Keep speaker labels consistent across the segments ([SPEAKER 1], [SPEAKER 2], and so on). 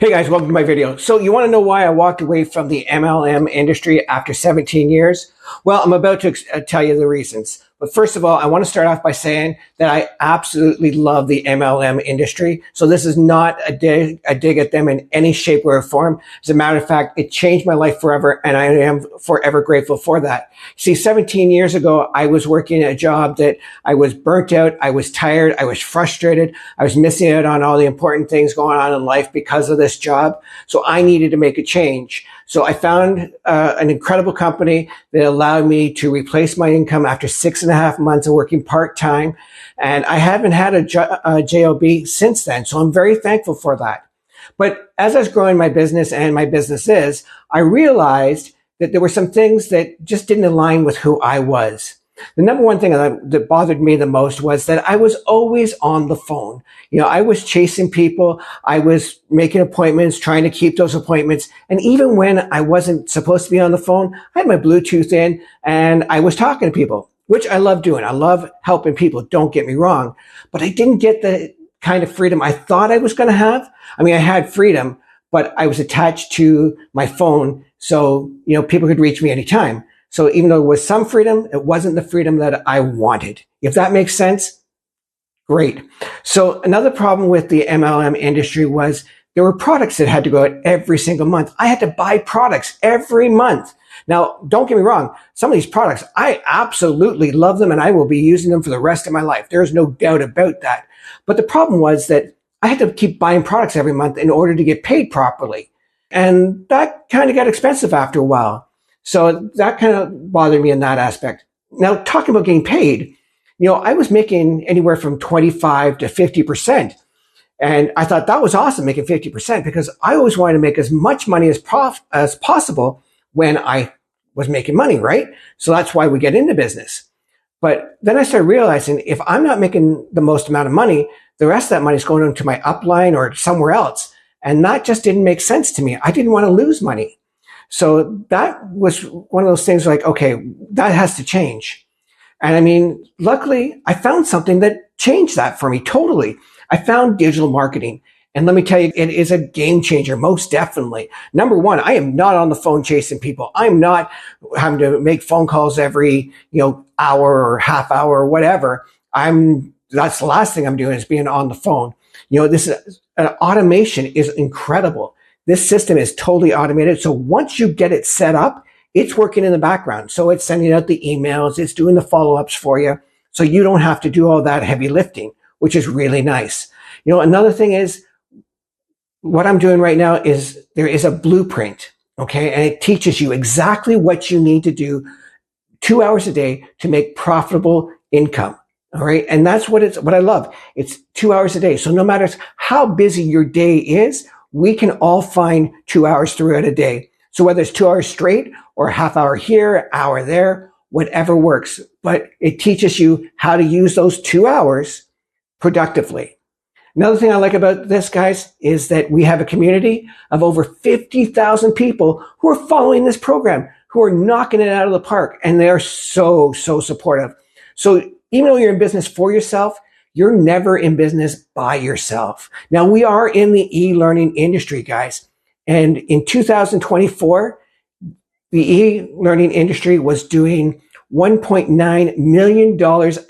[SPEAKER 1] Hey guys, welcome to my video. So you want to know why I walked away from the MLM industry after 17 years? Well, I'm about to tell you the reasons. But first of all, I want to start off by saying that I absolutely love the MLM industry. So this is not a dig at them in any shape or form. As a matter of fact, it changed my life forever, and I am forever grateful for that. See, 17 years ago, I was working a job that I was burnt out, I was tired, I was frustrated, I was missing out on all the important things going on in life because of this job. So I needed to make a change. So I found an incredible company that allowed me to replace my income after 6.5 months of working part-time. And I haven't had a job since then. So I'm very thankful for that. But as I was growing my business, and my business is, I realized that there were some things that just didn't align with who I was. The number one thing that bothered me the most was that I was always on the phone. You know, I was chasing people. I was making appointments, trying to keep those appointments. And even when I wasn't supposed to be on the phone, I had my Bluetooth in and I was talking to people, which I love doing. I love helping people. Don't get me wrong, but I didn't get the kind of freedom I thought I was going to have. I mean, I had freedom, but I was attached to my phone. So, you know, people could reach me anytime. So even though it was some freedom, it wasn't the freedom that I wanted. If that makes sense, great. So another problem with the MLM industry was there were products that had to go out every single month. I had to buy products every month. Now, don't get me wrong. Some of these products, I absolutely love them and I will be using them for the rest of my life. There's no doubt about that. But the problem was that I had to keep buying products every month in order to get paid properly. And that kind of got expensive after a while. So that kind of bothered me in that aspect. Now, talking about getting paid, you know, I was making anywhere from 25 to 50%. And I thought that was awesome, making 50%, because I always wanted to make as much money as possible when I was making money, right? So that's why we get into business. But then I started realizing if I'm not making the most amount of money, the rest of that money is going into my upline or somewhere else. And that just didn't make sense to me. I didn't want to lose money. So that was one of those things like, okay, that has to change. And I mean, luckily, I found something that changed that for me totally. I found digital marketing. And let me tell you, it is a game changer, most definitely. Number one, I am not on the phone chasing people. I'm not having to make phone calls every, hour or half hour or whatever. That's the last thing I'm doing is being on the phone. Automation is incredible. This system is totally automated. So once you get it set up, it's working in the background. So it's sending out the emails, it's doing the follow-ups for you. So you don't have to do all that heavy lifting, which is really nice. Another thing is what I'm doing right now is there is a blueprint, okay? And it teaches you exactly what you need to do 2 hours a day to make profitable income. All right. And that's what I love. It's 2 hours a day. So no matter how busy your day is, we can all find 2 hours throughout a day. So whether it's 2 hours straight or a half hour here, hour there, whatever works, but it teaches you how to use those 2 hours productively. Another thing I like about this, guys, is that we have a community of over 50,000 people who are following this program, who are knocking it out of the park. And they are so, so supportive. So even though you're in business for yourself, you're never in business by yourself. Now, we are in the e-learning industry, guys. And in 2024, the e-learning industry was doing $1.9 million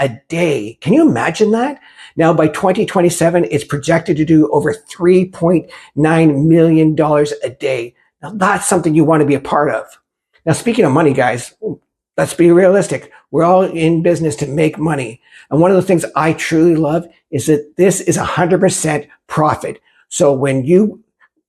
[SPEAKER 1] a day. Can you imagine that? Now, by 2027, it's projected to do over $3.9 million a day. Now, that's something you want to be a part of. Now, speaking of money, guys, let's be realistic. We're all in business to make money. And one of the things I truly love is that this is 100% profit. So when you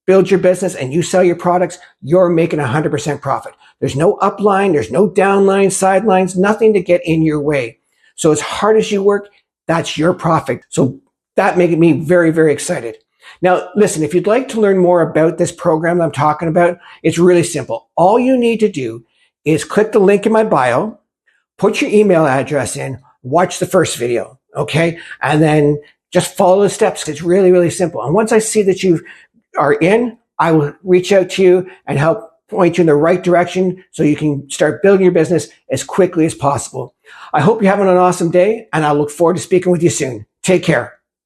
[SPEAKER 1] build your business and you sell your products, you're making 100% profit. There's no upline, there's no downline, sidelines, nothing to get in your way. So as hard as you work, that's your profit. So that made me very, very excited. Now, listen, if you'd like to learn more about this program I'm talking about, it's really simple. All you need to do is click the link in my bio, put your email address in, watch the first video, okay? And then just follow the steps. It's really, really simple. And once I see that you are in, I will reach out to you and help point you in the right direction so you can start building your business as quickly as possible. I hope you're having an awesome day, and I look forward to speaking with you soon. Take care.